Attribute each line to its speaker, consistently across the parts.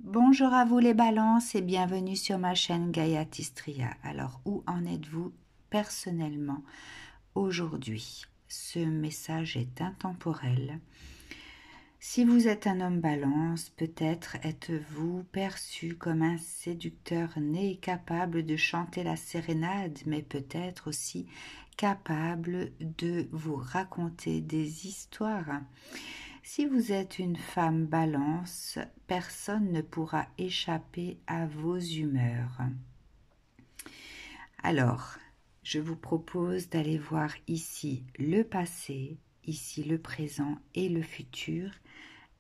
Speaker 1: Bonjour à vous les balances et bienvenue sur ma chaîne Gaia Tistria. Alors où en êtes-vous personnellement aujourd'hui? Ce message est intemporel. Si vous êtes un homme balance, peut-être êtes-vous perçu comme un séducteur né et capable de chanter la sérénade, mais peut-être aussi capable de vous raconter des histoires. Si vous êtes une femme balance, personne ne pourra échapper à vos humeurs. Alors, je vous propose d'aller voir ici le passé, ici le présent et le futur,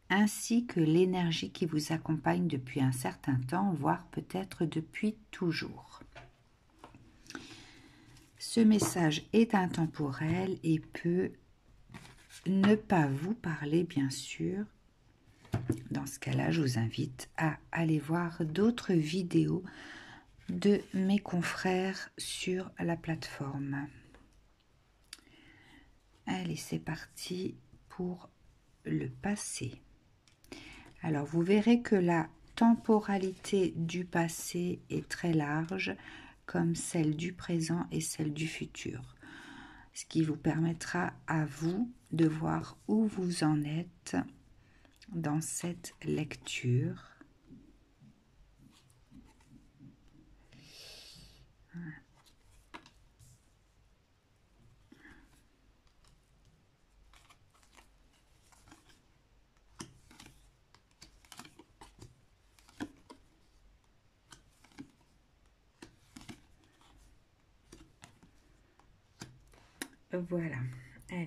Speaker 1: ainsi que l'énergie qui vous accompagne depuis un certain temps, voire peut-être depuis toujours. Ce message est intemporel et peut ne pas vous parler, bien sûr. Dans ce cas-là, je vous invite à aller voir d'autres vidéos de mes confrères sur la plateforme. Allez, c'est parti pour le passé. Alors, vous verrez que la temporalité du passé est très large, comme celle du présent et celle du futur. Ce qui vous permettra à vous de voir où vous en êtes dans cette lecture. Voilà, allez.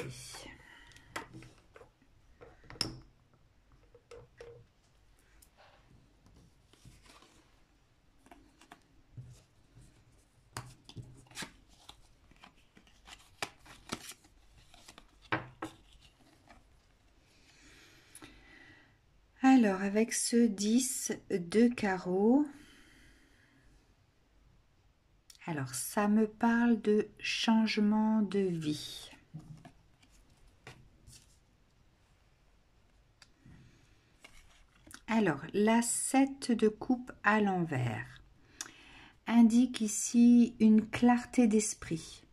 Speaker 1: Alors, avec ce 10 de carreau, alors ça me parle de changement de vie. Alors, la 7 de coupe à l'envers indique ici une clarté d'esprit.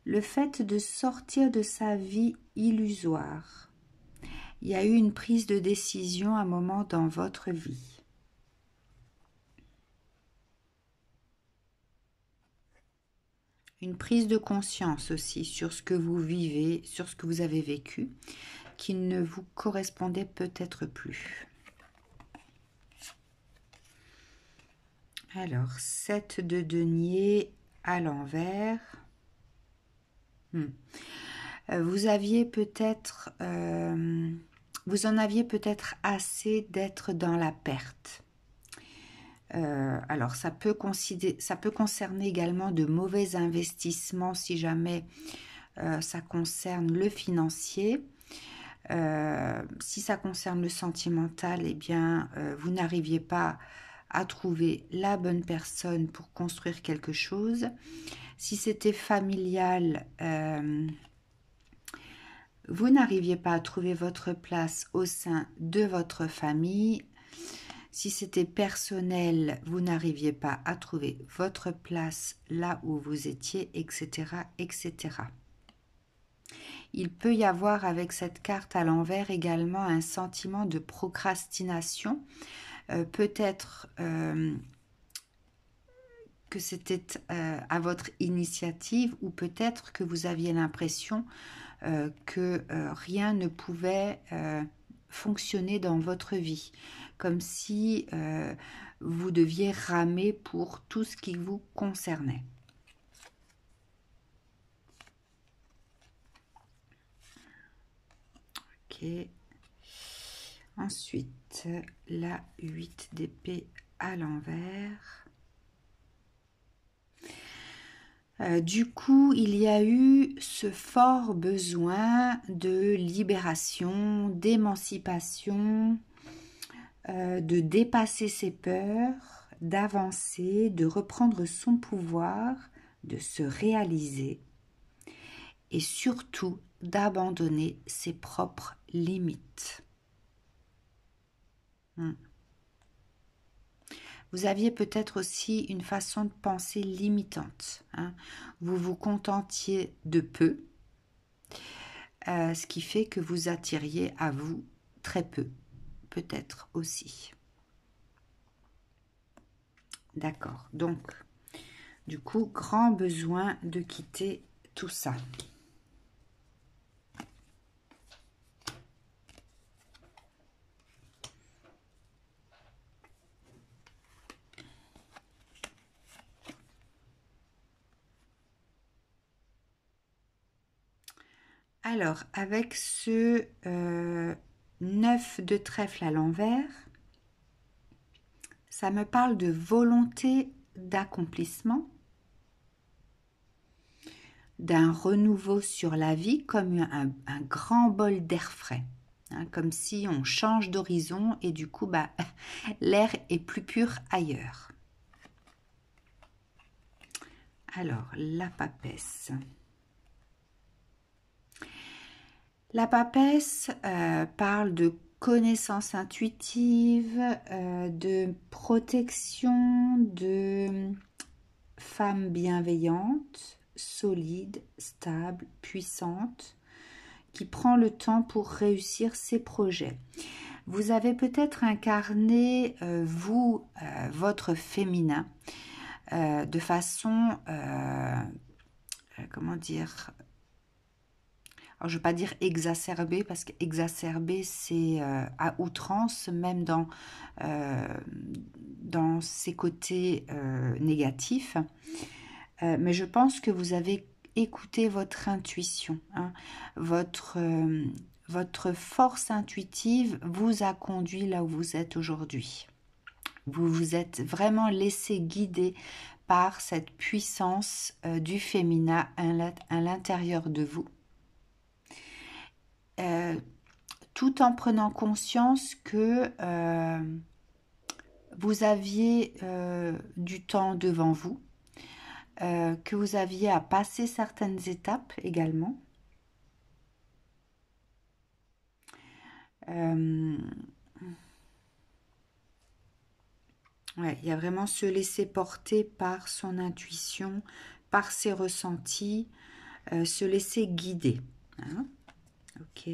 Speaker 1: Le fait de sortir de sa vie illusoire. Il y a eu une prise de décision à un moment dans votre vie. Une prise de conscience aussi sur ce que vous vivez, sur ce que vous avez vécu, qui ne vous correspondait peut-être plus. Alors, 7 de denier à l'envers. Vous aviez peut-être, vous en aviez peut-être assez d'être dans la perte. Alors, ça peut concerner également de mauvais investissements si jamais ça concerne le financier. Si ça concerne le sentimental, eh bien, vous n'arriviez pas à trouver la bonne personne pour construire quelque chose. Si c'était familial, vous n'arriviez pas à trouver votre place au sein de votre famille. Si c'était personnel, vous n'arriviez pas à trouver votre place là où vous étiez, etc., etc. Il peut y avoir avec cette carte à l'envers également un sentiment de procrastination. Peut-être que c'était à votre initiative ou peut-être que vous aviez l'impression que rien ne pouvait fonctionner dans votre vie, comme si vous deviez ramer pour tout ce qui vous concernait. Ok. Ensuite, la 8 d'épée à l'envers. Du coup, il y a eu ce fort besoin de libération, d'émancipation, de dépasser ses peurs, d'avancer, de reprendre son pouvoir, de se réaliser et surtout d'abandonner ses propres limites. Vous aviez peut-être aussi une façon de penser limitante, hein. Vous vous contentiez de peu, ce qui fait que vous attiriez à vous très peu, peut-être aussi. D'accord, donc, du coup, grand besoin de quitter tout ça. Alors, avec ce 9 de trèfle à l'envers, ça me parle de volonté d'accomplissement, d'un renouveau sur la vie, comme un grand bol d'air frais, hein, comme si on change d'horizon et du coup, bah, l'air est plus pur ailleurs. Alors, la papesse. La papesse parle de connaissance intuitive, de protection, de femme bienveillante, solide, stable, puissante, qui prend le temps pour réussir ses projets. Vous avez peut-être incarné, vous, votre féminin, de façon, comment dire, alors je ne veux pas dire exacerbé, parce qu'exacerber, c'est à outrance, même dans ses côtés négatifs. Mais je pense que vous avez écouté votre intuition, hein. Votre force intuitive vous a conduit là où vous êtes aujourd'hui. Vous vous êtes vraiment laissé guider par cette puissance du féminin à l'intérieur de vous. Tout en prenant conscience que vous aviez du temps devant vous, que vous aviez à passer certaines étapes également. Ouais, il y a vraiment se laisser porter par son intuition, par ses ressentis, se laisser guider, hein. Ok.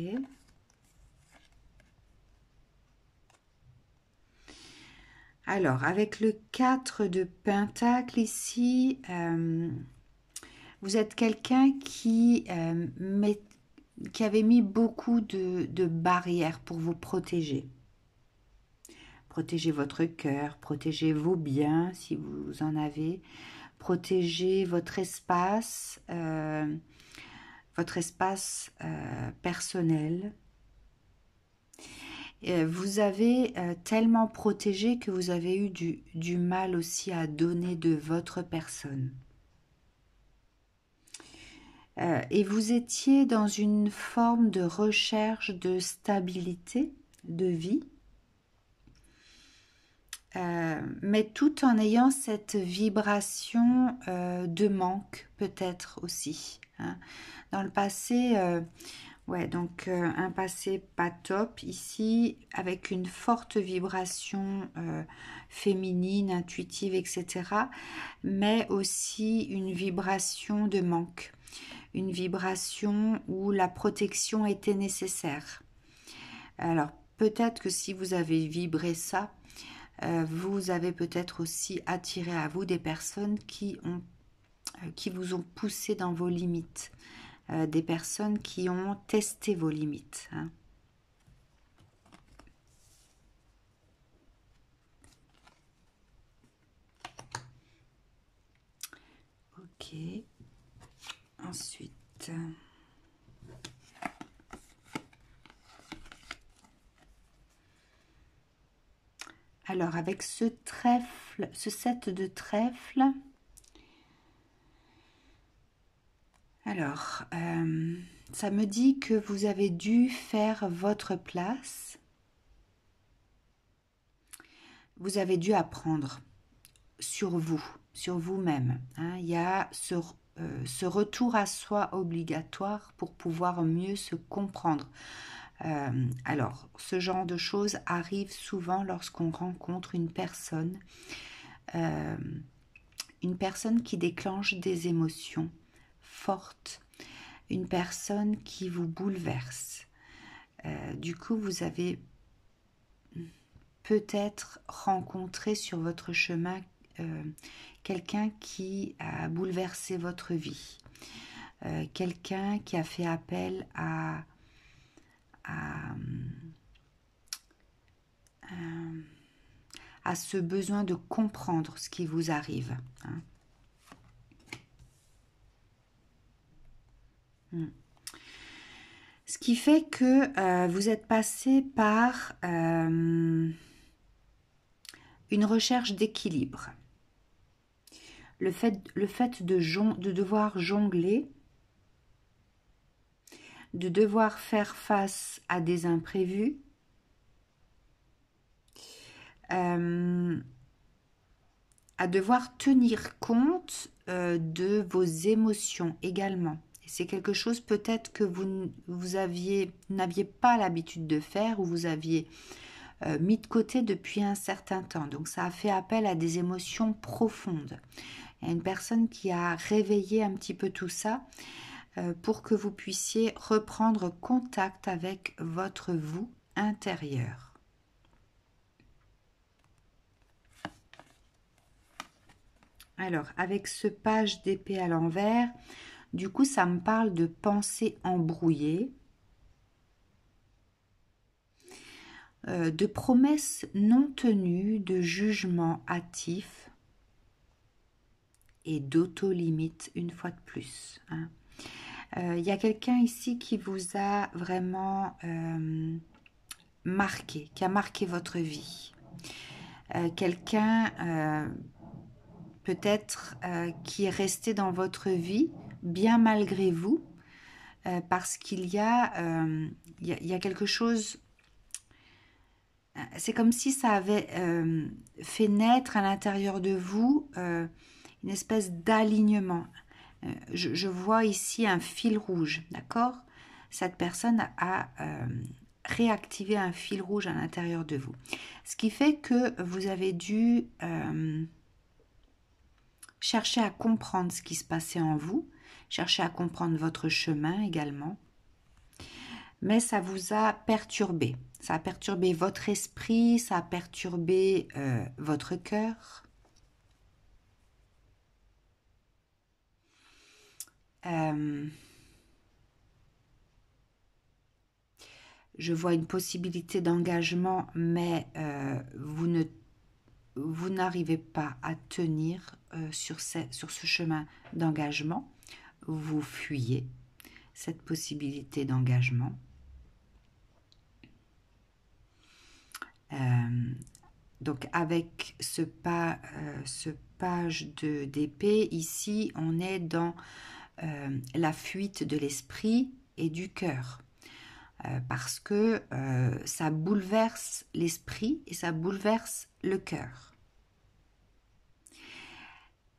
Speaker 1: Alors, avec le 4 de Pentacle ici, vous êtes quelqu'un qui avait mis beaucoup de barrières pour vous protéger. Protéger votre cœur, protéger vos biens si vous en avez, protéger votre espace personnel. Vous avez tellement protégé que vous avez eu du mal aussi à donner de votre personne. Et vous étiez dans une forme de recherche de stabilité, de vie, mais tout en ayant cette vibration de manque peut-être aussi, hein. Dans le passé, ouais, donc un passé pas top ici, avec une forte vibration féminine, intuitive, etc. Mais aussi une vibration de manque, une vibration où la protection était nécessaire. Alors peut-être que si vous avez vibré ça, vous avez peut-être aussi attiré à vous des personnes qui vous ont poussé dans vos limites. Des personnes qui ont testé vos limites, hein. Ok. Ensuite. Alors, avec ce trèfle, ce 7 de trèfle, alors, ça me dit que vous avez dû faire votre place. Vous avez dû apprendre sur vous, sur vous-même, hein. Il y a ce retour à soi obligatoire pour pouvoir mieux se comprendre. Alors, ce genre de choses arrive souvent lorsqu'on rencontre une personne une personne qui déclenche des émotions fortes, une personne qui vous bouleverse. Du coup, vous avez peut-être rencontré sur votre chemin quelqu'un qui a bouleversé votre vie, quelqu'un qui a fait appel à ce besoin de comprendre ce qui vous arrive. Hein. Ce qui fait que vous êtes passé par une recherche d'équilibre. Le fait de devoir jongler, de devoir faire face à des imprévus, à devoir tenir compte de vos émotions également. C'est quelque chose peut-être que vous n'aviez pas l'habitude de faire ou vous aviez mis de côté depuis un certain temps. Donc ça a fait appel à des émotions profondes. Il y a une personne qui a réveillé un petit peu tout ça pour que vous puissiez reprendre contact avec votre vous intérieur. Alors, avec ce page d'épée à l'envers, du coup, ça me parle de pensées embrouillées, de promesses non tenues, de jugements hâtifs et d'auto-limites une fois de plus. Hein. Y a quelqu'un ici qui vous a vraiment marqué, qui a marqué votre vie. Quelqu'un peut-être qui est resté dans votre vie bien malgré vous, parce qu'il y a quelque chose, c'est comme si ça avait fait naître à l'intérieur de vous une espèce d'alignement. Je vois ici un fil rouge, d'accord? Cette personne a réactivé un fil rouge à l'intérieur de vous. Ce qui fait que vous avez dû chercher à comprendre ce qui se passait en vous, chercher à comprendre votre chemin également. Mais ça vous a perturbé. Ça a perturbé votre esprit, ça a perturbé votre cœur. Je vois une possibilité d'engagement, mais vous n'arrivez pas à tenir sur ce chemin d'engagement. Vous fuyez cette possibilité d'engagement. Donc avec ce page d'épée, ici, on est dans la fuite de l'esprit et du cœur. Parce que ça bouleverse l'esprit et ça bouleverse le cœur.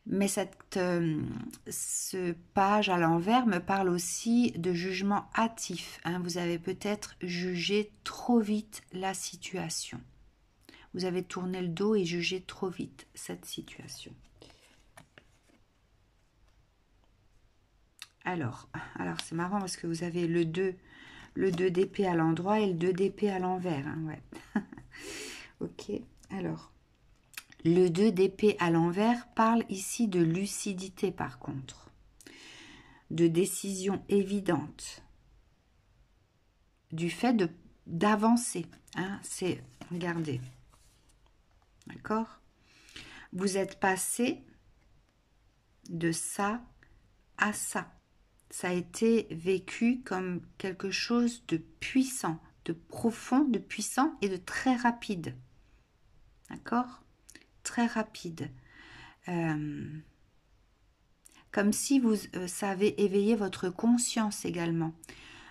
Speaker 1: Mais ce page à l'envers me parle aussi de jugement hâtif. Hein. Vous avez peut-être jugé trop vite la situation. Vous avez tourné le dos et jugé trop vite cette situation. Alors c'est marrant parce que vous avez le 2 d'épée à l'endroit et le 2 d'épée à l'envers. Hein, ouais. Ok, alors... Le 2 d'épée à l'envers parle ici de lucidité par contre, de décision évidente, du fait d'avancer. Hein, c'est, regardez, d'accord? Vous êtes passé de ça à ça. Ça a été vécu comme quelque chose de puissant, de profond, de puissant et de très rapide. D'accord? Très rapide. Comme si ça avait éveillé votre conscience également.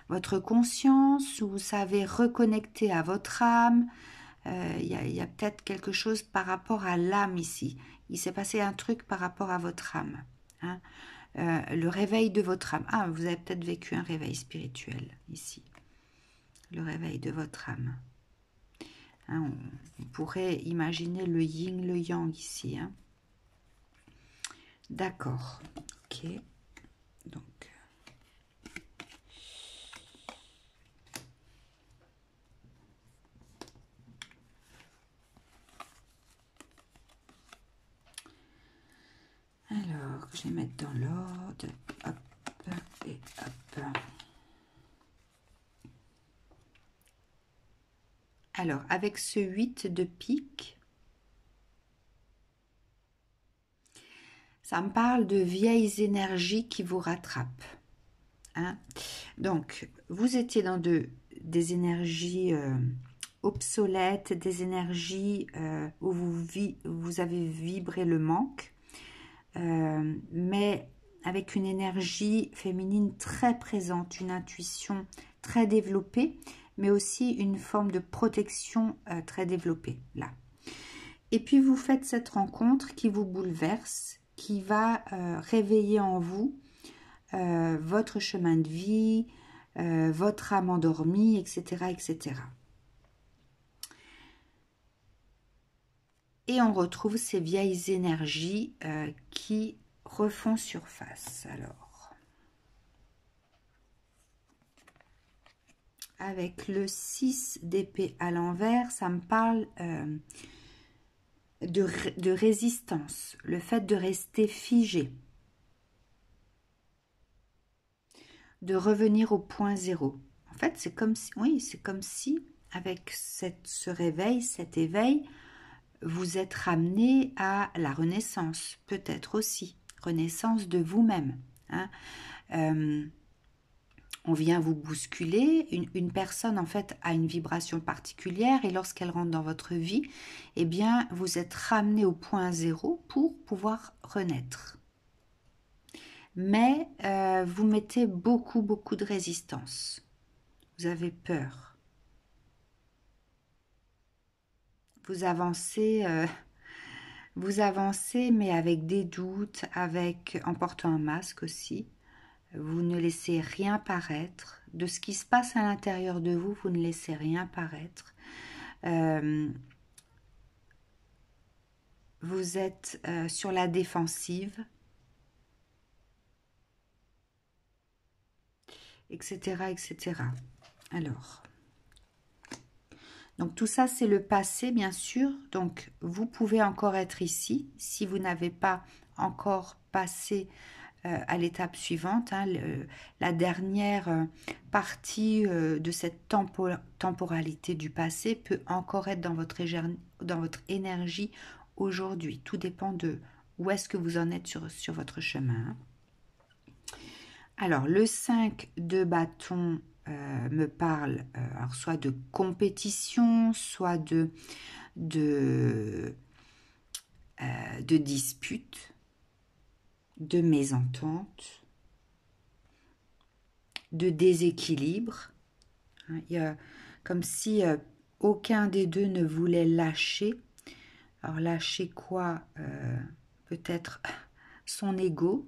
Speaker 1: Votre conscience, où ça avait reconnecté à votre âme. Il y a peut-être quelque chose par rapport à l'âme ici. Il s'est passé un truc par rapport à votre âme. Hein. Le réveil de votre âme. Ah, vous avez peut-être vécu un réveil spirituel ici. Le réveil de votre âme. Hein, on pourrait imaginer le yin, le yang ici. Hein. D'accord. Ok. Donc. Alors, je vais mettre dans l'ordre. Hop et hop. Alors, avec ce 8 de pique, ça me parle de vieilles énergies qui vous rattrapent. Hein? Donc, vous étiez dans des énergies obsolètes, des énergies où vous avez vibré le manque, mais avec une énergie féminine très présente, une intuition très développée, mais aussi une forme de protection très développée, là. Et puis, vous faites cette rencontre qui vous bouleverse, qui va réveiller en vous votre chemin de vie, votre âme endormie, etc., etc. Et on retrouve ces vieilles énergies qui refont surface. Alors, avec le 6 d'épée à l'envers, ça me parle de résistance, le fait de rester figé, de revenir au point zéro. En fait, c'est comme si, oui, c'est comme si, avec ce réveil, cet éveil, vous êtes ramené à la renaissance, peut-être aussi, renaissance de vous-même. Hein. On vient vous bousculer, une personne en fait a une vibration particulière et lorsqu'elle rentre dans votre vie, eh bien vous êtes ramené au point zéro pour pouvoir renaître. Mais vous mettez beaucoup de résistance. Vous avez peur. Vous avancez mais avec des doutes, en portant un masque aussi. Vous ne laissez rien paraître. De ce qui se passe à l'intérieur de vous, vous ne laissez rien paraître. Vous êtes sur la défensive, etc., etc. Alors, donc tout ça, c'est le passé, bien sûr. Donc, vous pouvez encore être ici si vous n'avez pas encore passé à l'étape suivante. Hein, la dernière partie de cette temporalité du passé peut encore être dans votre énergie aujourd'hui. Tout dépend de où est-ce que vous en êtes sur votre chemin. Alors, le 5 de bâton me parle alors soit de compétition, soit de dispute, de mésentente, de déséquilibre. Il y a comme si aucun des deux ne voulait lâcher. Alors lâcher quoi? Peut-être son ego,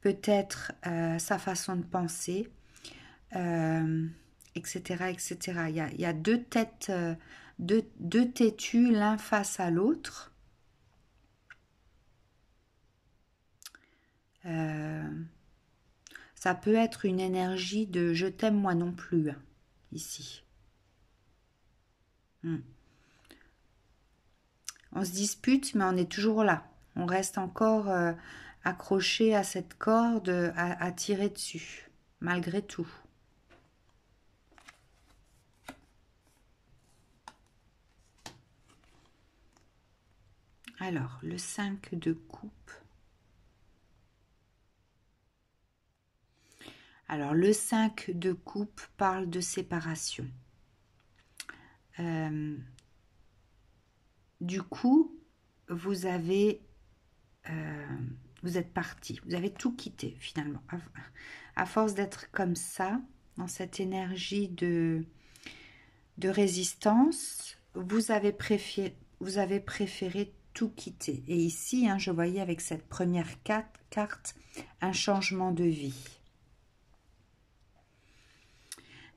Speaker 1: peut-être sa façon de penser, etc., etc. Il y a deux têtes, deux têtus l'un face à l'autre. Ça peut être une énergie de je t'aime moi non plus, hein, ici. On se dispute, mais on est toujours là. On reste encore accroché à cette corde, à tirer dessus, malgré tout. Alors, le 5 de coupe. Alors, le 5 de coupe parle de séparation. Du coup, vous êtes parti, vous avez tout quitté finalement. À force d'être comme ça, dans cette énergie de résistance, vous avez préféré tout quitter. Et ici, hein, je voyais avec cette première carte un changement de vie.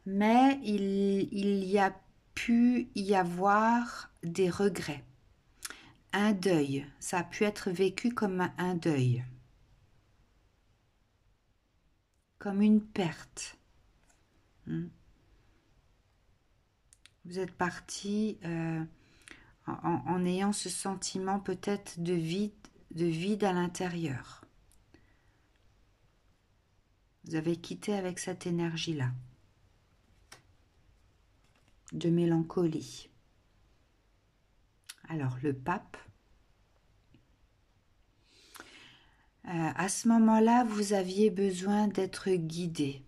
Speaker 1: Mais il y a pu y avoir des regrets. Un deuil, ça a pu être vécu comme un deuil. comme une perte. Vous êtes parti en ayant ce sentiment peut-être de vide à l'intérieur. Vous avez quitté avec cette énergie-là, de mélancolie. Alors, le pape, à ce moment-là, vous aviez besoin d'être guidé.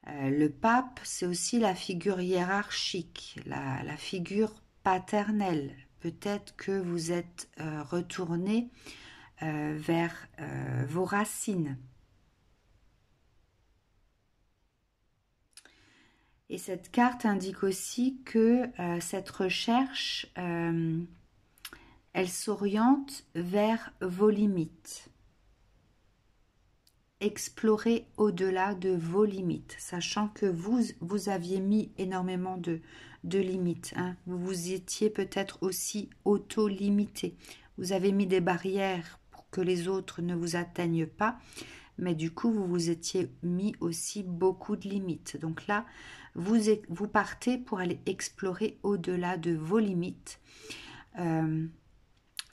Speaker 1: Le pape, c'est aussi la figure hiérarchique, la figure paternelle. Peut-être que vous êtes retourné vers vos racines. Et cette carte indique aussi que cette recherche, elle s'oriente vers vos limites. Explorer au-delà de vos limites, sachant que vous aviez mis énormément de limites. Hein. Vous vous étiez peut-être aussi auto-limité. Vous avez mis des barrières pour que les autres ne vous atteignent pas, mais du coup, vous vous étiez mis aussi beaucoup de limites. Donc là, vous partez pour aller explorer au-delà de vos limites,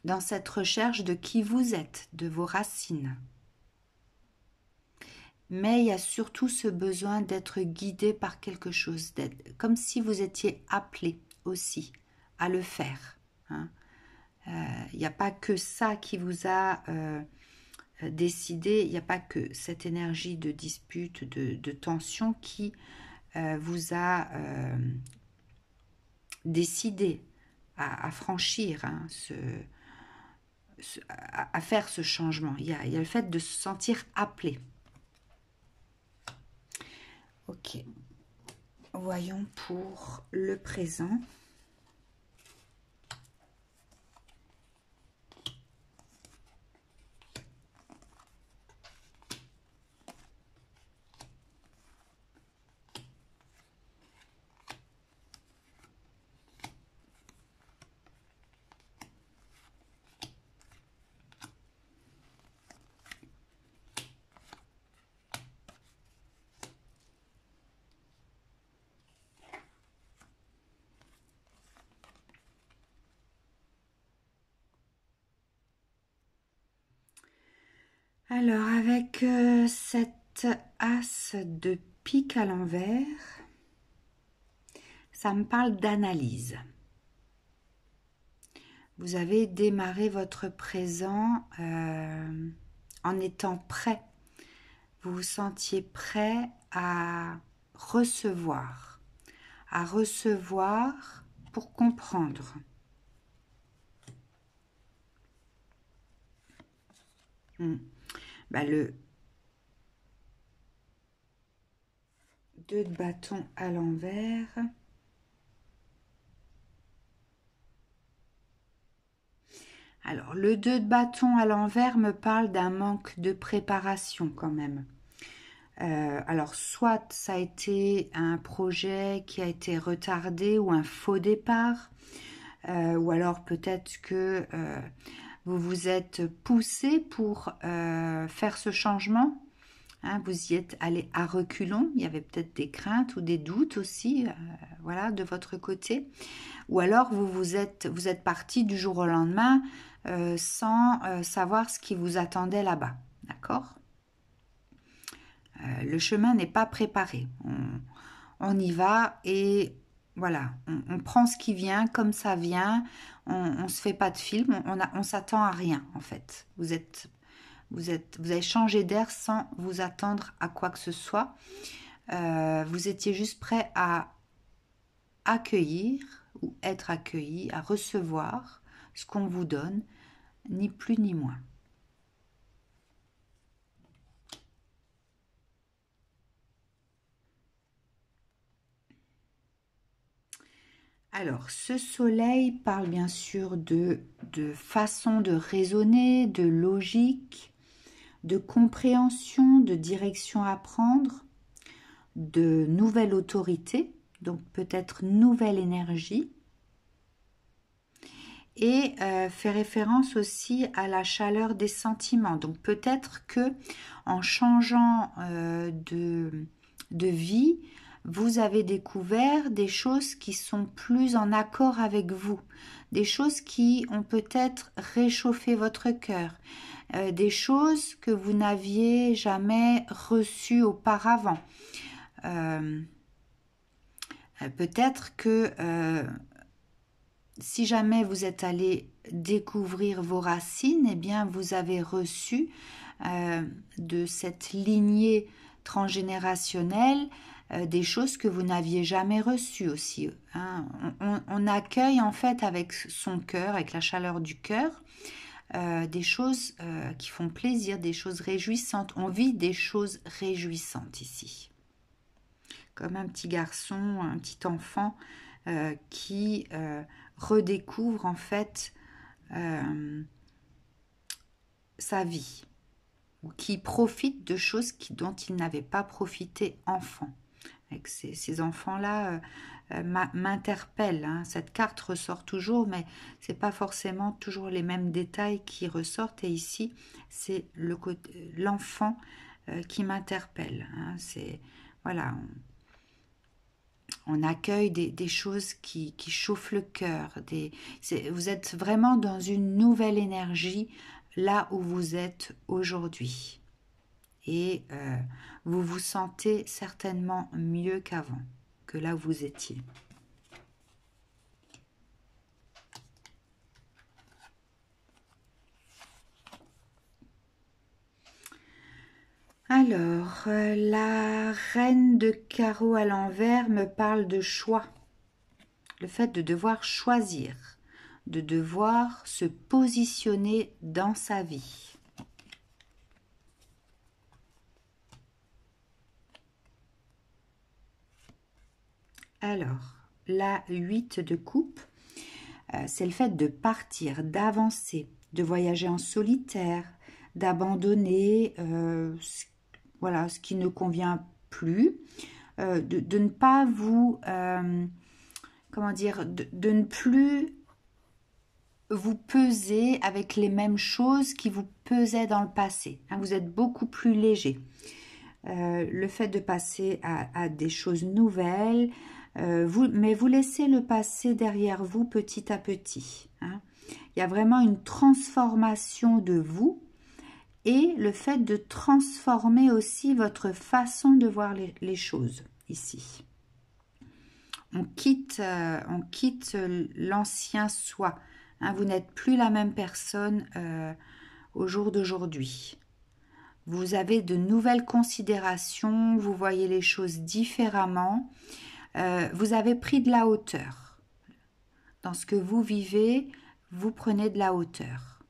Speaker 1: dans cette recherche de qui vous êtes, de vos racines. Mais il y a surtout ce besoin d'être guidé par quelque chose, comme si vous étiez appelé aussi à le faire. Hein. Il n'y a pas que ça qui vous a décidé, il n'y a pas que cette énergie de dispute, de tension qui vous a décidé à franchir, hein, à faire ce changement. Il y a le fait de se sentir appelé. Ok, voyons pour le présent. Alors, avec cette as de pique à l'envers, ça me parle d'analyse. Vous avez démarré votre présent en étant prêt. Vous vous sentiez prêt à recevoir pour comprendre. Le 2 de bâton à l'envers. Alors, le 2 de bâton à l'envers me parle d'un manque de préparation quand même. Alors, soit ça a été un projet qui a été retardé ou un faux départ, ou alors peut-être que vous vous êtes poussé pour faire ce changement. Hein, vous y êtes allé à reculons, il y avait peut-être des craintes ou des doutes aussi, voilà, de votre côté. Ou alors vous êtes parti du jour au lendemain sans savoir ce qui vous attendait là-bas, d'accord ? Le chemin n'est pas préparé. On y va et voilà, on prend ce qui vient comme ça vient. On se fait pas de film, on s'attend à rien en fait. Vous avez changé d'air sans vous attendre à quoi que ce soit. Vous étiez juste prêt à accueillir ou être accueilli, à recevoir ce qu'on vous donne, ni plus ni moins. Alors, ce soleil parle bien sûr de façon de raisonner, de logique, de compréhension, de direction à prendre, de nouvelle autorité, donc peut-être nouvelle énergie. et fait référence aussi à la chaleur des sentiments. Donc peut-être que en changeant de vie, vous avez découvert des choses qui sont plus en accord avec vous, des choses qui ont peut-être réchauffé votre cœur, des choses que vous n'aviez jamais reçues auparavant. Peut-être que si jamais vous êtes allé découvrir vos racines, eh bien vous avez reçu de cette lignée transgénérationnelle des choses que vous n'aviez jamais reçues aussi. Hein. On accueille en fait avec son cœur, avec la chaleur du cœur, des choses qui font plaisir, des choses réjouissantes. On vit des choses réjouissantes ici. Comme un petit garçon, un petit enfant qui redécouvre en fait sa vie, ou qui profite de choses dont il n'avait pas profité enfant. Avec ces enfants-là m'interpellent. Hein. Cette carte ressort toujours, mais c'est pas forcément toujours les mêmes détails qui ressortent. Et ici, c'est l'enfant qui m'interpelle. Hein. C'est voilà. On accueille des choses qui chauffent le cœur. Vous êtes vraiment dans une nouvelle énergie là où vous êtes aujourd'hui. Et vous vous sentez certainement mieux qu'avant, que là où vous étiez. Alors, la reine de carreau à l'envers me parle de choix. Le fait de devoir choisir, de devoir se positionner dans sa vie. Alors, la 8 de coupe, c'est le fait de partir, d'avancer, de voyager en solitaire, d'abandonner voilà, ce qui ne convient plus, de ne pas vous, comment dire, de ne plus vous peser avec les mêmes choses qui vous pesaient dans le passé. Hein, vous êtes beaucoup plus léger. Le fait de passer à des choses nouvelles, mais vous laissez le passé derrière vous petit à petit. Hein. Il y a vraiment une transformation de vous et le fait de transformer aussi votre façon de voir les choses ici. On quitte l'ancien soi. Hein, vous n'êtes plus la même personne au jour d'aujourd'hui. Vous avez de nouvelles considérations, vous voyez les choses différemment. Vous avez pris de la hauteur. Dans ce que vous vivez, vous prenez de la hauteur.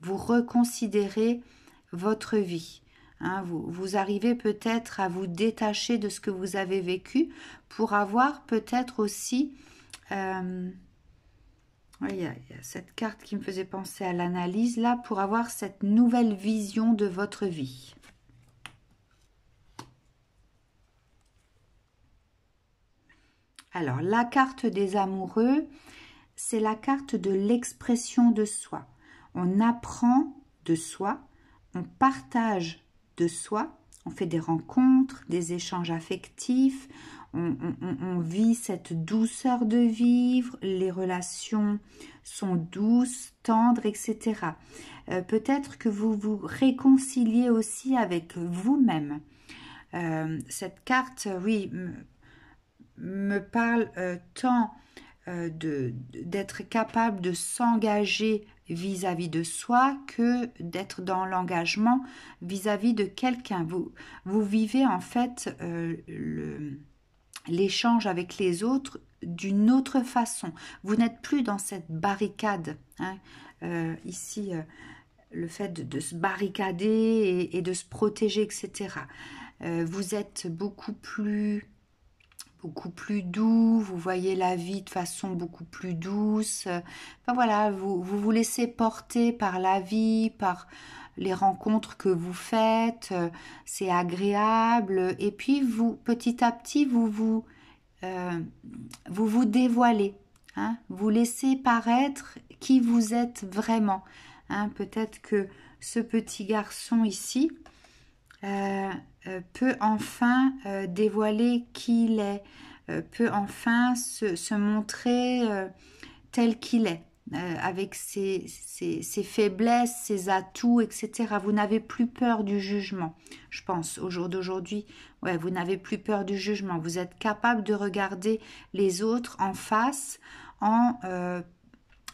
Speaker 1: Vous reconsidérez votre vie. Hein, vous arrivez peut-être à vous détacher de ce que vous avez vécu pour avoir peut-être aussi... il y a cette carte qui me faisait penser à l'analyse, là, pour avoir cette nouvelle vision de votre vie. Alors, la carte des amoureux, c'est la carte de l'expression de soi. On apprend de soi, on partage de soi, on fait des rencontres, des échanges affectifs, on vit cette douceur de vivre, les relations sont douces, tendres, etc. Peut-être que vous vous réconciliez aussi avec vous-même. Cette carte, oui, me parle tant d'être capable de s'engager vis-à-vis de soi que d'être dans l'engagement vis-à-vis de quelqu'un. Vous vivez en fait l'échange avec les autres d'une autre façon. Vous n'êtes plus dans cette barricade. Hein. Ici, le fait de se barricader et de se protéger, etc. Vous êtes beaucoup plus doux, vous voyez la vie de façon beaucoup plus douce. Enfin, voilà, vous laissez porter par la vie, par les rencontres que vous faites, c'est agréable. Et puis, petit à petit, vous dévoilez. Hein, vous laissez paraître qui vous êtes vraiment. Hein, peut-être que ce petit garçon ici peut enfin dévoiler qui il est, peut enfin se montrer tel qu'il est. Avec ses faiblesses, ses atouts, etc. Vous n'avez plus peur du jugement, je pense, au jour d'aujourd'hui. Ouais, vous n'avez plus peur du jugement. Vous êtes capable de regarder les autres en face en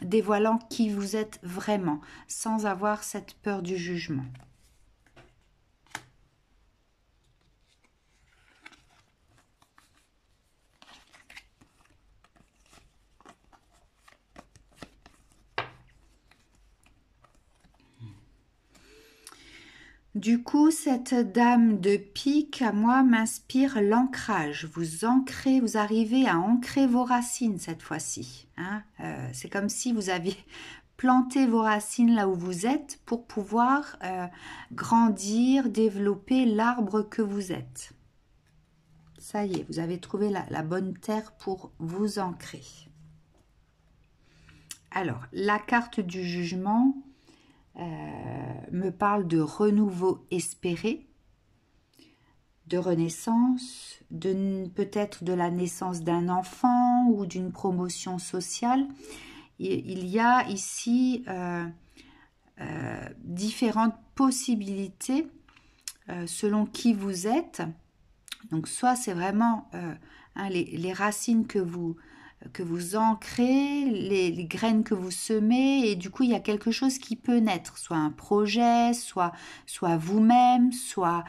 Speaker 1: dévoilant qui vous êtes vraiment, sans avoir cette peur du jugement. Du coup, cette dame de pique, à moi, m'inspire l'ancrage. Vous ancrez, vous arrivez à ancrer vos racines cette fois-ci. Hein. C'est comme si vous aviez planté vos racines là où vous êtes pour pouvoir grandir, développer l'arbre que vous êtes. Ça y est, vous avez trouvé la bonne terre pour vous ancrer. Alors, la carte du jugement me parle de renouveau espéré, de renaissance, peut-être de la naissance d'un enfant ou d'une promotion sociale. Il y a ici différentes possibilités selon qui vous êtes. Donc soit c'est vraiment les racines que vous ancrez, les graines que vous semez, et du coup il y a quelque chose qui peut naître, soit un projet, soit vous-même, soit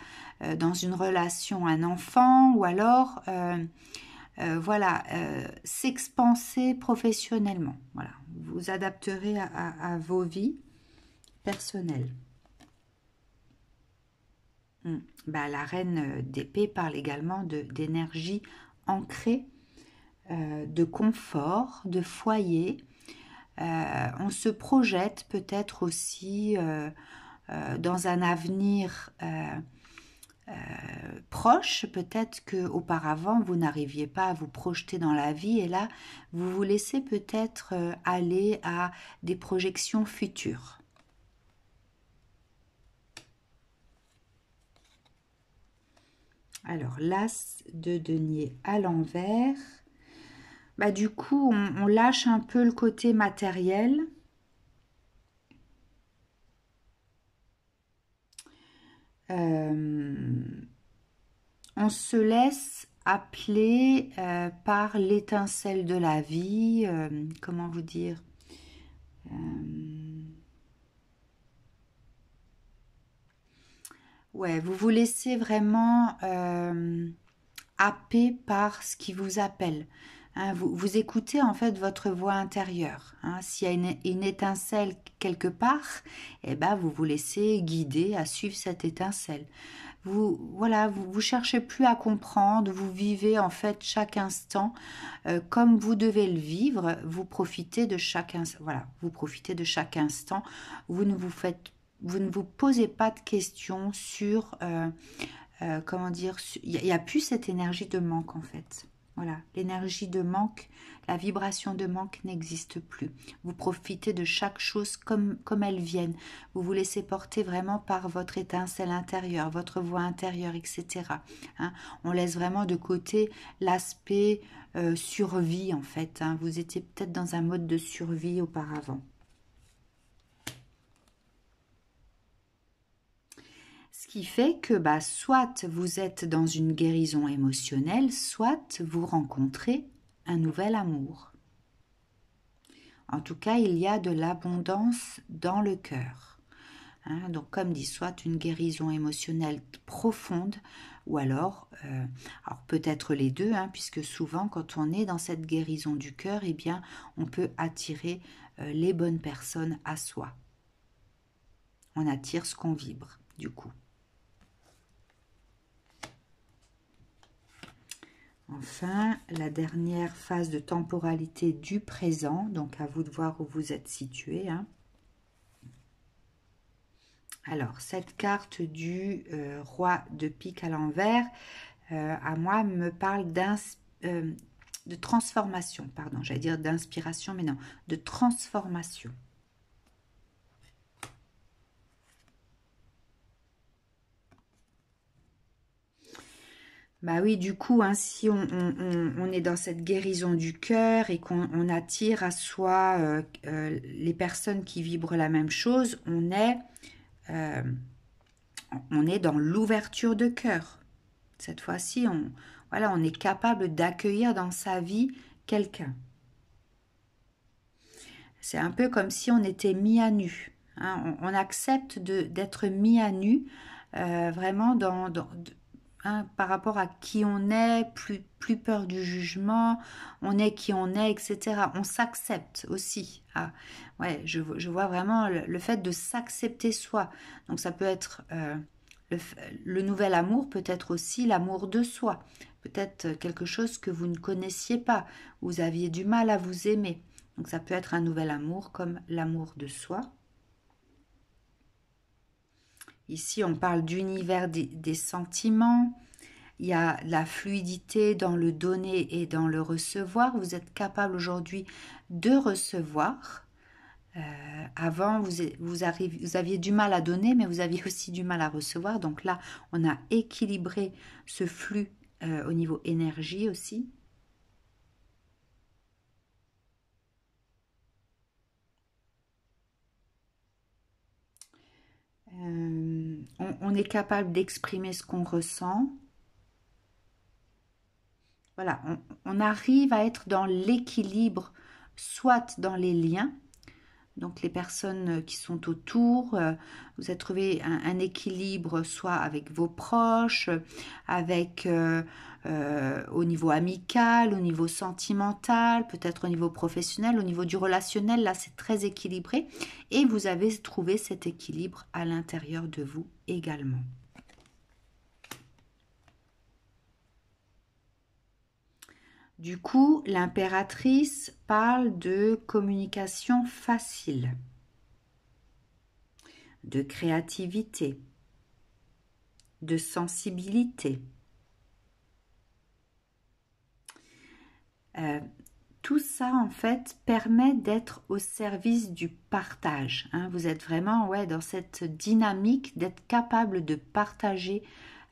Speaker 1: dans une relation un enfant, ou alors voilà, s'expanser professionnellement. Voilà, vous adapterez à vos vies personnelles. La reine d'épée parle également d'énergie ancrée, de confort, de foyer. On se projette peut-être aussi dans un avenir proche. Peut-être qu'auparavant, vous n'arriviez pas à vous projeter dans la vie, et là, vous vous laissez peut-être aller à des projections futures. Alors, l'as de denier à l'envers. Du coup, on lâche un peu le côté matériel. On se laisse appeler par l'étincelle de la vie. Comment vous dire, ouais, vous vous laissez vraiment happer par ce qui vous appelle. Hein, vous écoutez en fait votre voix intérieure. Hein. S'il y a une étincelle quelque part, vous vous laissez guider à suivre cette étincelle. Vous cherchez plus à comprendre, vous vivez en fait chaque instant comme vous devez le vivre. Vous profitez de chaque instant. Voilà, vous profitez de chaque instant. Vous ne vous posez pas de questions sur comment dire. Il n'y a plus cette énergie de manque en fait. Voilà, l'énergie de manque, la vibration de manque n'existe plus. Vous profitez de chaque chose comme elles viennent. Vous vous laissez porter vraiment par votre étincelle intérieure, votre voix intérieure, etc. Hein, on laisse vraiment de côté l'aspect survie en fait. Hein. Vous étiez peut-être dans un mode de survie auparavant. Ce qui fait que soit vous êtes dans une guérison émotionnelle, soit vous rencontrez un nouvel amour. En tout cas, il y a de l'abondance dans le cœur. Hein, donc, comme dit, soit une guérison émotionnelle profonde, ou alors peut-être les deux, hein, puisque souvent, quand on est dans cette guérison du cœur, on peut attirer les bonnes personnes à soi. On attire ce qu'on vibre, du coup. Enfin, la dernière phase de temporalité du présent, donc à vous de voir où vous êtes situé. Hein. Alors, cette carte du roi de pique à l'envers, à moi, me parle transformation, pardon, j'allais dire d'inspiration, mais non, de transformation. Bah oui, du coup, hein, si on est dans cette guérison du cœur et qu'on attire à soi les personnes qui vibrent la même chose, euh, on est dans l'ouverture de cœur. Cette fois-ci, voilà, on est capable d'accueillir dans sa vie quelqu'un. C'est un peu comme si on était mis à nu. Hein, on accepte d'être mis à nu, vraiment hein, par rapport à qui on est, plus peur du jugement, on est qui on est, etc. On s'accepte aussi. Ah, ouais, je vois vraiment le fait de s'accepter soi. Donc ça peut être le nouvel amour, peut être aussi l'amour de soi. Peut-être quelque chose que vous ne connaissiez pas. Vous aviez du mal à vous aimer. Donc ça peut être un nouvel amour comme l'amour de soi. Ici, on parle d'univers des sentiments. Il y a la fluidité dans le donner et dans le recevoir. Vous êtes capable aujourd'hui de recevoir. Avant, vous aviez du mal à donner, mais vous aviez aussi du mal à recevoir. Donc là, on a équilibré ce flux au niveau énergie aussi. On est capable d'exprimer ce qu'on ressent. Voilà, on arrive à être dans l'équilibre, soit dans les liens, donc les personnes qui sont autour, vous avez trouvé un équilibre soit avec vos proches, avec au niveau amical, au niveau sentimental, peut-être au niveau professionnel, au niveau du relationnel, là c'est très équilibré et vous avez trouvé cet équilibre à l'intérieur de vous également. Du coup, l'impératrice parle de communication facile, de créativité, de sensibilité. Tout ça, en fait, permet d'être au service du partage. Hein. Vous êtes vraiment dans cette dynamique d'être capable de partager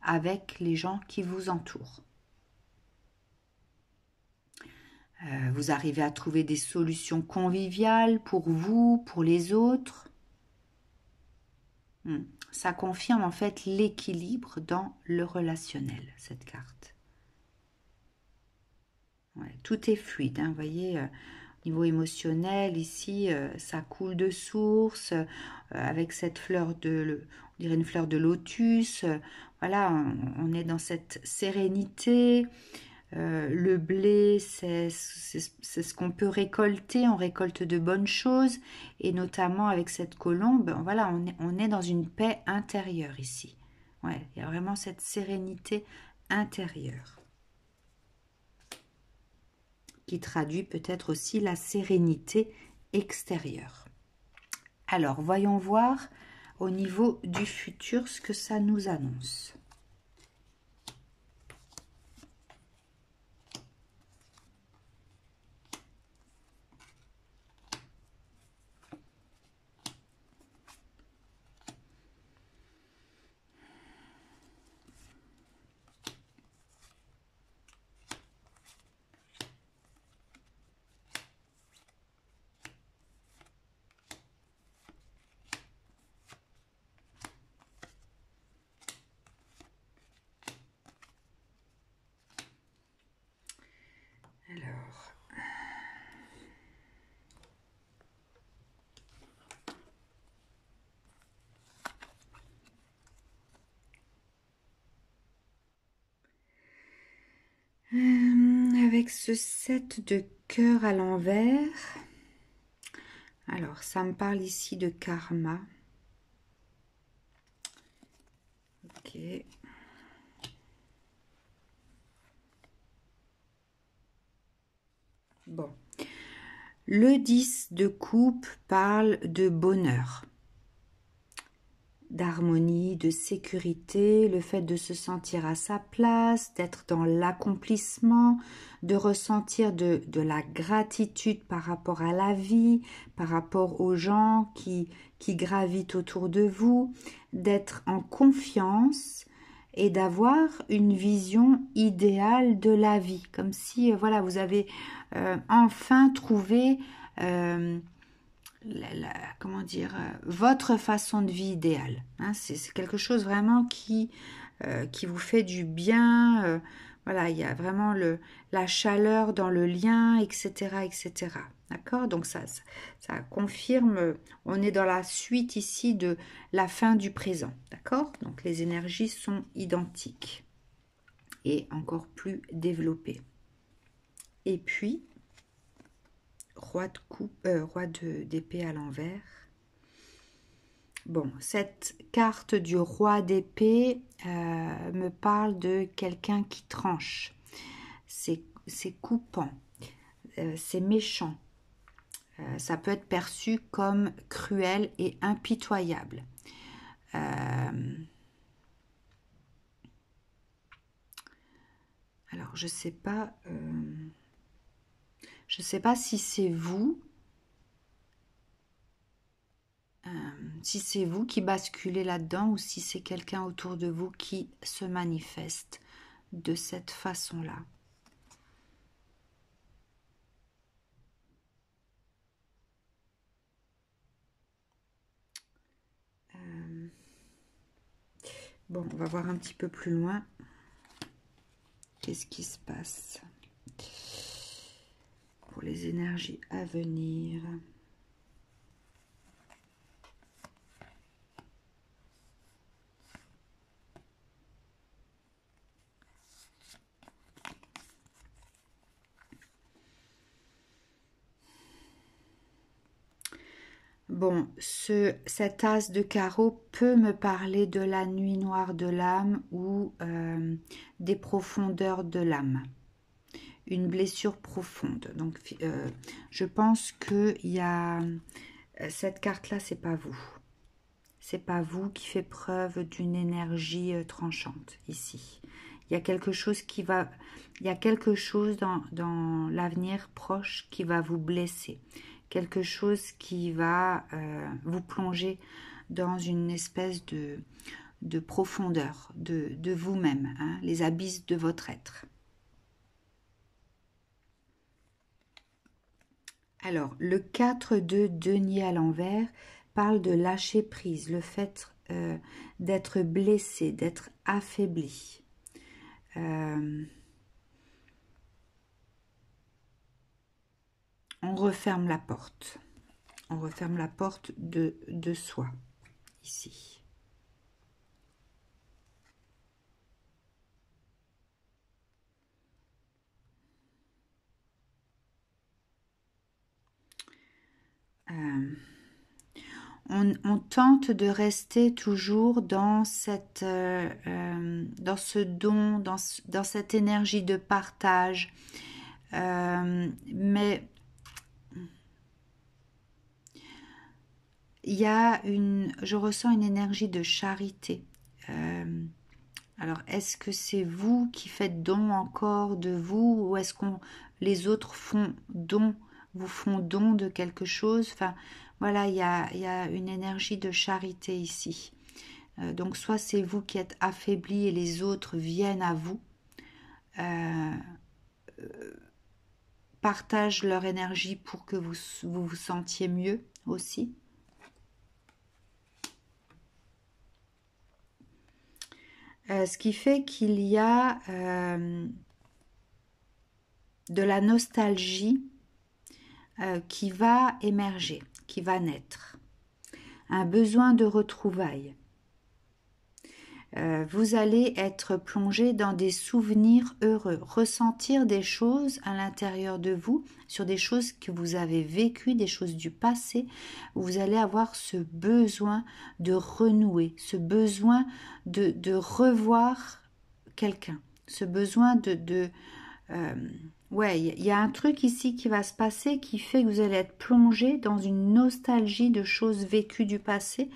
Speaker 1: avec les gens qui vous entourent. Vous arrivez à trouver des solutions conviviales pour vous, pour les autres. Ça confirme en fait l'équilibre dans le relationnel, cette carte. Ouais, tout est fluide, hein, vous voyez, au niveau émotionnel, ici, ça coule de source, avec cette fleur on dirait une fleur de lotus, voilà, on est dans cette sérénité. Le blé, c'est ce qu'on peut récolter, on récolte de bonnes choses, et notamment avec cette colombe, voilà, on est dans une paix intérieure ici. Ouais, il y a vraiment cette sérénité intérieure qui traduit peut-être aussi la sérénité extérieure. Alors, voyons voir au niveau du futur ce que ça nous annonce. Avec ce 7 de cœur à l'envers, alors ça me parle ici de karma. Ok. Bon. Le 10 de coupe parle de bonheur. d'harmonie, de sécurité, le fait de se sentir à sa place, d'être dans l'accomplissement, de ressentir de la gratitude par rapport à la vie, par rapport aux gens qui gravitent autour de vous, d'être en confiance et d'avoir une vision idéale de la vie, comme si voilà, vous avez enfin trouvé comment dire, votre façon de vie idéale. Hein, c'est quelque chose vraiment qui vous fait du bien. Voilà, il y a vraiment la chaleur dans le lien, etc., etc. D'accord? Donc ça confirme, on est dans la suite ici de la fin du présent. D'accord? Donc les énergies sont identiques et encore plus développées. Et puis, roi d'épée à l'envers. Bon, cette carte du roi d'épée me parle de quelqu'un qui tranche. C'est coupant, c'est méchant. Ça peut être perçu comme cruel et impitoyable. Alors, je sais pas si c'est vous. Si c'est vous qui basculez là-dedans ou si c'est quelqu'un autour de vous qui se manifeste de cette façon-là. Bon, on va voir un petit peu plus loin. Qu'est-ce qui se passe pour les énergies à venir? Bon, cet as de carreau peut me parler de la nuit noire de l'âme ou des profondeurs de l'âme. Une blessure profonde. Donc, je pense que cette carte-là, c'est pas vous. C'est pas vous qui fait preuve d'une énergie tranchante ici. Il y a quelque chose dans l'avenir proche qui va vous blesser. Quelque chose qui va vous plonger dans une espèce de profondeur de vous-même, hein, les abysses de votre être. Alors, le 4 de denier à l'envers parle de lâcher prise, le fait d'être blessé, d'être affaibli. On referme la porte. On referme la porte de soi, ici. On tente de rester toujours dans dans ce don, dans cette énergie de partage, mais je ressens une énergie de charité. Alors, est-ce que c'est vous qui faites don encore de vous, ou est-ce que les autres vous font don de quelque chose? Enfin, voilà, il y a une énergie de charité ici. Donc, soit c'est vous qui êtes affaibli et les autres viennent à vous, partagent leur énergie pour que vous vous sentiez mieux aussi. Ce qui fait qu'il y a de la nostalgie qui va émerger, qui va naître. Un besoin de retrouvailles. Vous allez être plongé dans des souvenirs heureux, ressentir des choses à l'intérieur de vous, sur des choses que vous avez vécues, des choses du passé, où vous allez avoir ce besoin de renouer, ce besoin de revoir quelqu'un, ce besoin ouais, il y a un truc ici qui va se passer qui fait que vous allez être plongé dans une nostalgie de choses vécues du passé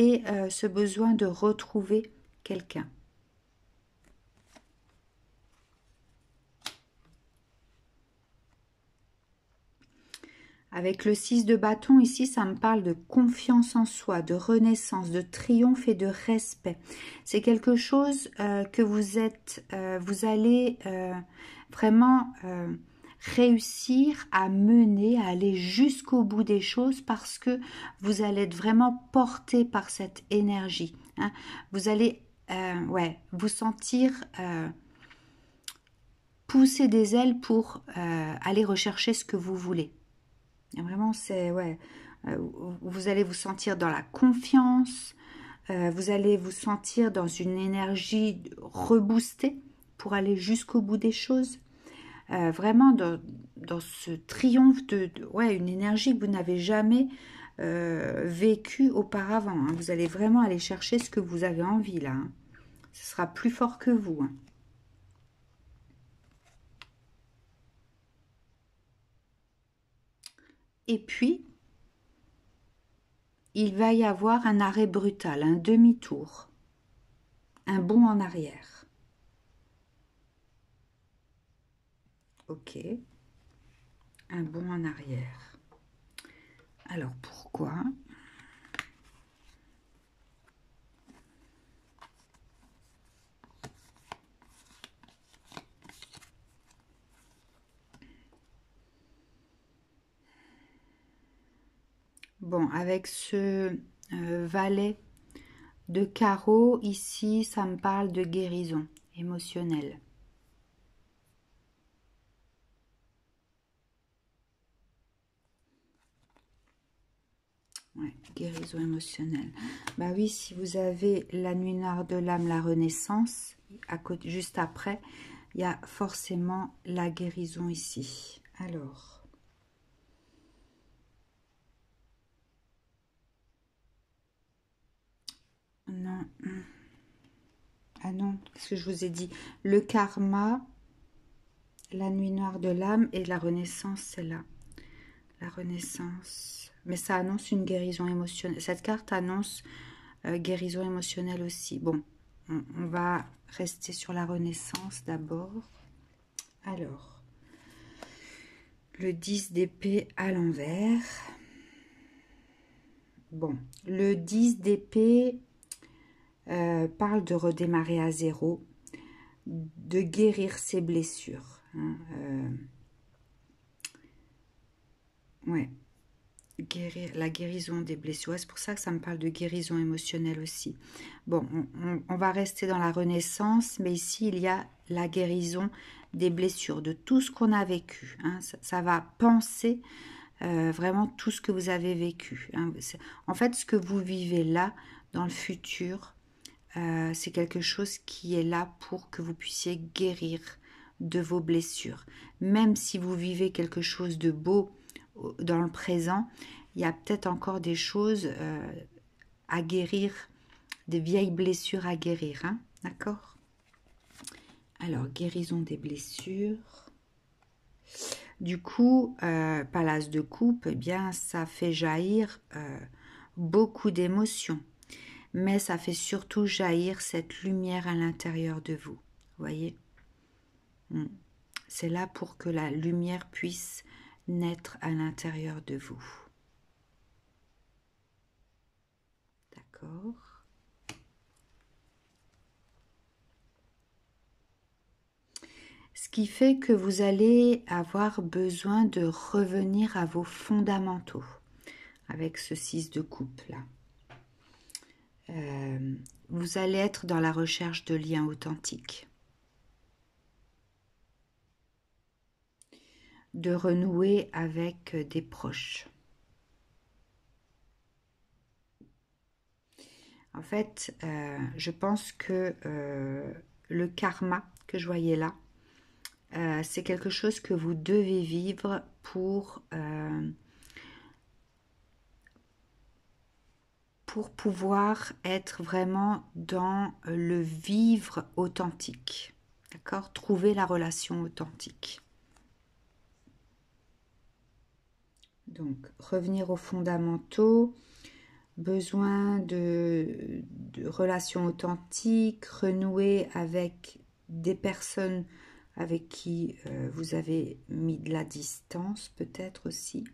Speaker 1: et ce besoin de retrouver quelqu'un. Avec le 6 de bâton, ici, ça me parle de confiance en soi, de renaissance, de triomphe et de respect. C'est quelque chose que vous allez vraiment réussir à mener, à aller jusqu'au bout des choses parce que vous allez être vraiment porté par cette énergie. Hein. Vous allez vous sentir pousser des ailes pour aller rechercher ce que vous voulez. Et vraiment, c'est vous allez vous sentir dans la confiance, vous allez vous sentir dans une énergie reboostée pour aller jusqu'au bout des choses. Vraiment dans ce triomphe une énergie que vous n'avez jamais vécue auparavant. Hein. Vous allez vraiment aller chercher ce que vous avez envie là. Hein. Ce sera plus fort que vous. Hein. Et puis, il va y avoir un arrêt brutal, un demi-tour, un bond en arrière. Ok, un bond en arrière. Alors pourquoi? Bon, avec ce valet de carreau, ici, ça me parle de guérison émotionnelle. Ouais, guérison émotionnelle. Bah oui, si vous avez la nuit noire de l'âme, la renaissance, juste après, il y a forcément la guérison ici. Alors... Non. Ah non, qu'est-ce que je vous ai dit? Le karma, la nuit noire de l'âme et la renaissance, c'est là. La renaissance. Mais ça annonce une guérison émotionnelle. Cette carte annonce guérison émotionnelle aussi. Bon, on va rester sur la renaissance d'abord. Alors, le 10 d'épée à l'envers. Bon, le 10 d'épée parle de redémarrer à zéro, de guérir ses blessures. Hein, ouais, la guérison des blessures. C'est pour ça que ça me parle de guérison émotionnelle aussi. Bon, on va rester dans la renaissance, mais ici, il y a la guérison des blessures, de tout ce qu'on a vécu. Hein. Ça va penser vraiment tout ce que vous avez vécu. Hein. En fait, ce que vous vivez là, dans le futur, c'est quelque chose qui est là pour que vous puissiez guérir de vos blessures. Même si vous vivez quelque chose de beau dans le présent, il y a peut-être encore des choses à guérir, des vieilles blessures à guérir. Hein, d'accord? Alors, guérison des blessures. Du coup, Palace de coupe, eh bien, ça fait jaillir beaucoup d'émotions. Mais ça fait surtout jaillir cette lumière à l'intérieur de vous. Voyez? C'est là pour que la lumière puisse naître à l'intérieur de vous. D'accord? Ce qui fait que vous allez avoir besoin de revenir à vos fondamentaux avec ce 6 de coupe là. Vous allez être dans la recherche de liens authentiques. De renouer avec des proches. En fait, je pense que le karma que je voyais là, c'est quelque chose que vous devez vivre pour pouvoir être vraiment dans le vivre authentique. D'accord? Trouver la relation authentique. Donc, revenir aux fondamentaux, besoin de relations authentiques, renouer avec des personnes avec qui vous avez mis de la distance peut-être aussi.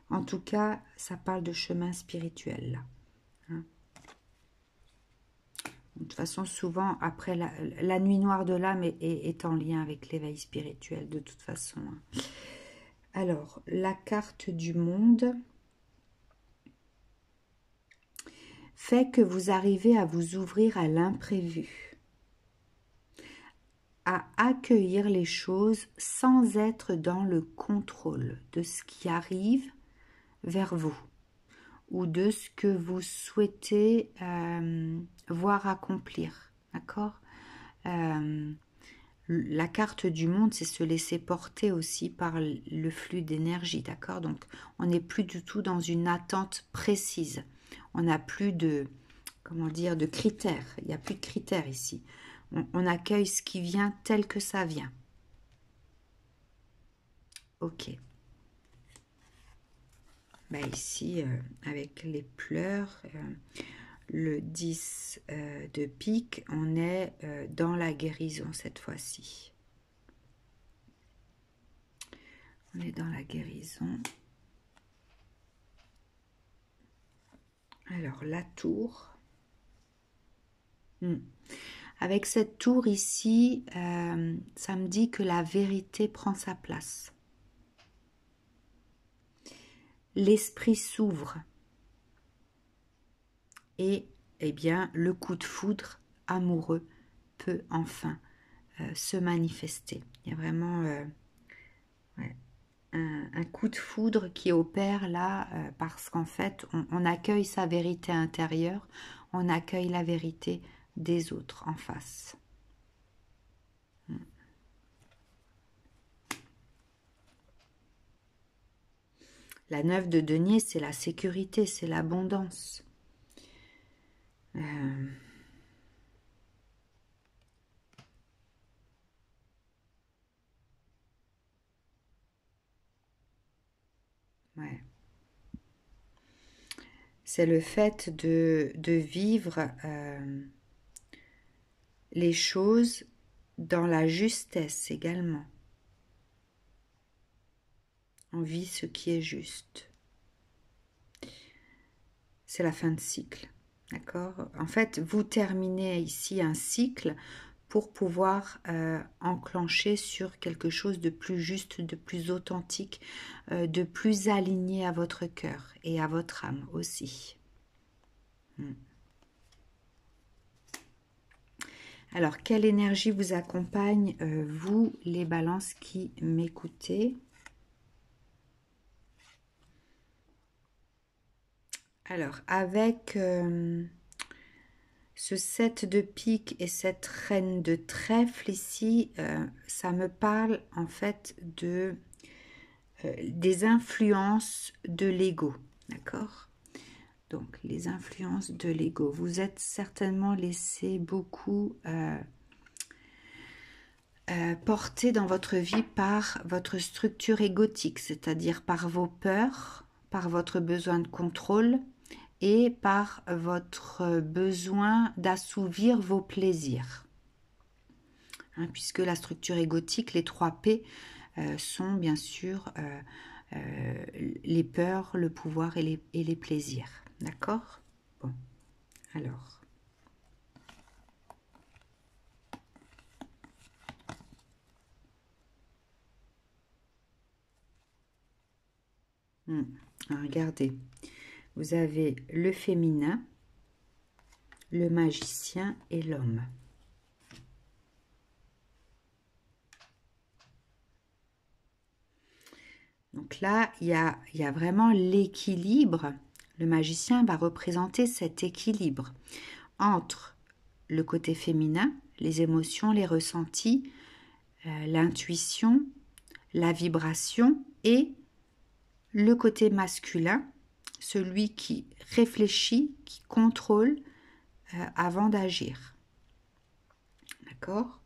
Speaker 1: En tout cas, ça parle de chemin spirituel là. Hein. De toute façon, souvent, après la nuit noire de l'âme est en lien avec l'éveil spirituel de toute façon. Hein. Alors, la carte du monde fait que vous arrivez à vous ouvrir à l'imprévu, à accueillir les choses sans être dans le contrôle de ce qui arrive vers vous ou de ce que vous souhaitez voir accomplir. D'accord ? La carte du monde, c'est se laisser porter aussi par le flux d'énergie. D'accord ? Donc, on n'est plus du tout dans une attente précise. On n'a plus de, comment dire, de critères. Il n'y a plus de critères ici. On accueille ce qui vient tel que ça vient. Ok. Bah ici, avec les pleurs, le 10 de pique, on est dans la guérison cette fois-ci. On est dans la guérison. Alors, la tour. Avec cette tour ici, ça me dit que la vérité prend sa place. L'esprit s'ouvre. Et, eh bien, le coup de foudre amoureux peut enfin se manifester. Il y a vraiment un coup de foudre qui opère là, parce qu'en fait, on accueille sa vérité intérieure, on accueille la vérité des autres en face. La 9 de denier, c'est la sécurité, c'est l'abondance. Ouais. C'est le fait de vivre les choses dans la justesse également. On vit ce qui est juste. C'est la fin de cycle. D'accord ? En fait, vous terminez ici un cycle pour pouvoir enclencher sur quelque chose de plus juste, de plus authentique, de plus aligné à votre cœur et à votre âme aussi. Alors, quelle énergie vous accompagne, vous, les balances qui m'écoutez ? Alors, avec ce 7 de pique et cette reine de trèfle ici, ça me parle en fait de des influences de l'ego, d'accord ? Donc, les influences de l'ego. Vous êtes certainement laissé beaucoup porté dans votre vie par votre structure égotique, c'est-à-dire par vos peurs, par votre besoin de contrôle et par votre besoin d'assouvir vos plaisirs. Hein, puisque la structure égotique, les 3 P, sont bien sûr les peurs, le pouvoir et les plaisirs. D'accord ? Bon, alors. Regardez, vous avez le féminin, le magicien et l'homme. Donc là, il y a vraiment l'équilibre. Le magicien va représenter cet équilibre entre le côté féminin, les émotions, les ressentis, l'intuition, la vibration et le côté masculin, celui qui réfléchit, qui contrôle avant d'agir. D'accord ?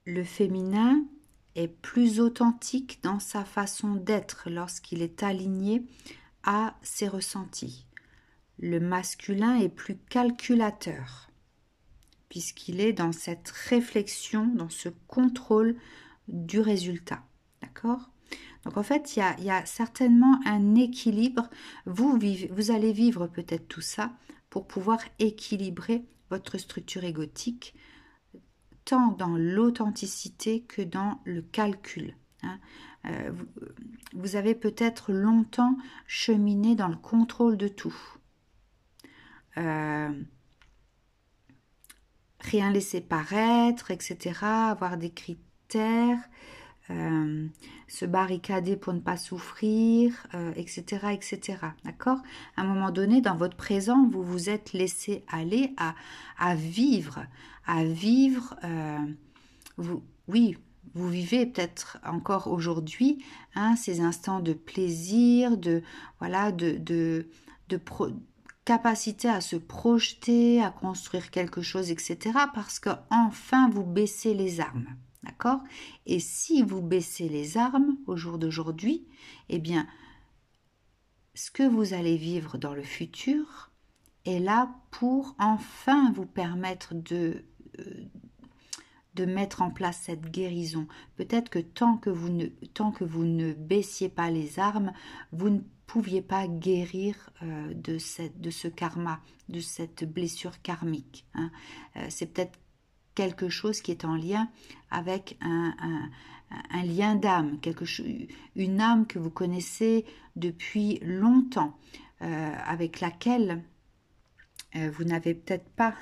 Speaker 1: Le féminin est plus authentique dans sa façon d'être lorsqu'il est aligné a ses ressentis. Le masculin est plus calculateur, puisqu'il est dans cette réflexion, dans ce contrôle du résultat. D'accord? Donc en fait, il y a certainement un équilibre. Vous allez vivre peut-être tout ça pour pouvoir équilibrer votre structure égotique, tant dans l'authenticité que dans le calcul. Hein. Vous avez peut-être longtemps cheminé dans le contrôle de tout. Rien laisser paraître, etc. Avoir des critères, se barricader pour ne pas souffrir, etc. etc. D'accord? À un moment donné, dans votre présent, vous vous êtes laissé aller à vivre. Oui, vous vivez peut-être encore aujourd'hui ces instants de plaisir, capacité à se projeter, à construire quelque chose, etc. Parce que enfin vous baissez les armes, d'accord? Et si vous baissez les armes au jour d'aujourd'hui, eh bien, ce que vous allez vivre dans le futur est là pour enfin vous permettre de mettre en place cette guérison. Peut-être que tant que vous ne baissiez pas les armes, vous ne pouviez pas guérir de ce karma, de cette blessure karmique. C'est peut-être quelque chose qui est en lien avec un lien d'âme, une âme que vous connaissez depuis longtemps, avec laquelle vous n'avez peut-être pas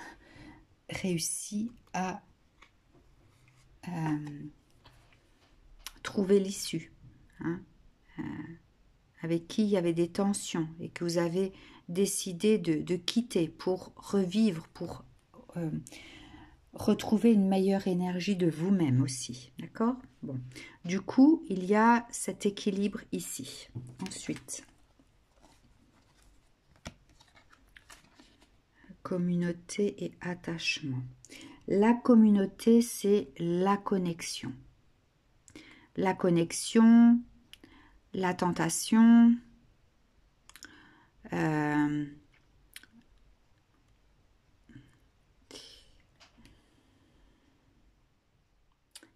Speaker 1: réussi à trouver l'issue, avec qui il y avait des tensions et que vous avez décidé de quitter pour revivre, pour retrouver une meilleure énergie de vous-même aussi, d'accord? Bon, du coup, il y a cet équilibre ici. Ensuite, communauté et attachement. La communauté, c'est la connexion. La connexion, la tentation,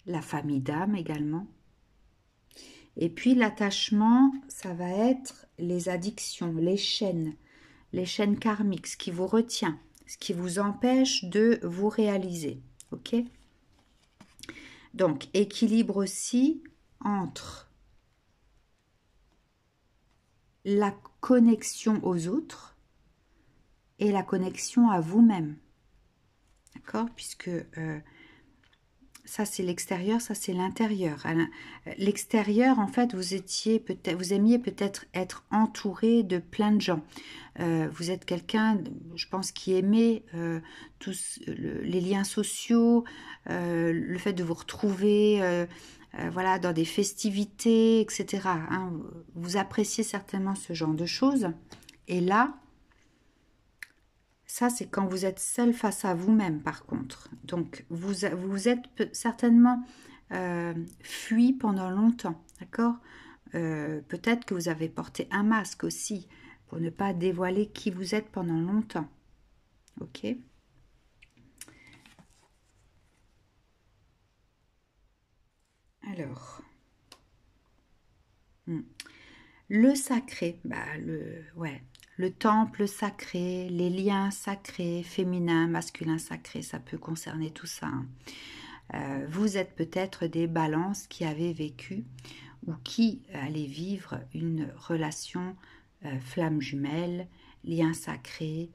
Speaker 1: la famille d'âme également. Et puis l'attachement, ça va être les addictions, les chaînes karmiques, ce qui vous retient, ce qui vous empêche de vous réaliser. Ok? Donc, équilibre aussi entre la connexion aux autres et la connexion à vous-même. D'accord? Puisque ça c'est l'extérieur, ça c'est l'intérieur. L'extérieur, en fait, vous aimiez peut-être être entouré de plein de gens. Vous êtes quelqu'un, je pense, qui aimait tous les liens sociaux, le fait de vous retrouver voilà, dans des festivités, etc. Vous appréciez certainement ce genre de choses. Et là, ça, c'est quand vous êtes seul face à vous-même, par contre. Donc, vous êtes certainement fui pendant longtemps, d'accord? Peut-être que vous avez porté un masque aussi, pour ne pas dévoiler qui vous êtes pendant longtemps. Ok? Alors, le sacré, le temple sacré, les liens sacrés, féminin, masculin sacré, ça peut concerner tout ça. Vous êtes peut-être des balances qui avaient vécu ou qui allaient vivre une relation flamme jumelle, lien sacré,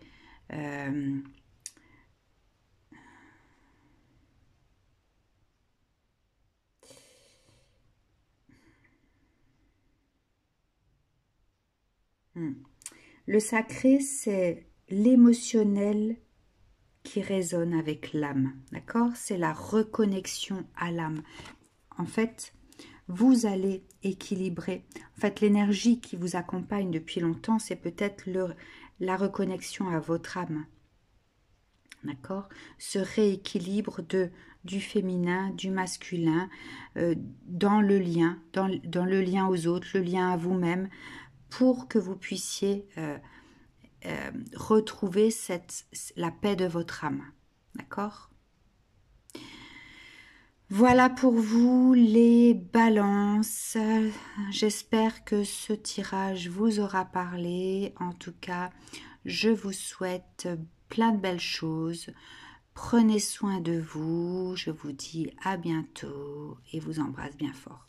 Speaker 1: Le sacré, c'est l'émotionnel qui résonne avec l'âme, d'accord? C'est la reconnexion à l'âme. En fait, vous allez équilibrer. En fait, l'énergie qui vous accompagne depuis longtemps, c'est peut-être la reconnexion à votre âme, d'accord? Ce rééquilibre du féminin, du masculin, dans le lien, dans le lien aux autres, le lien à vous-même, pour que vous puissiez retrouver la paix de votre âme. D'accord ? Voilà pour vous les balances. J'espère que ce tirage vous aura parlé. En tout cas, je vous souhaite plein de belles choses. Prenez soin de vous. Je vous dis à bientôt et vous embrasse bien fort.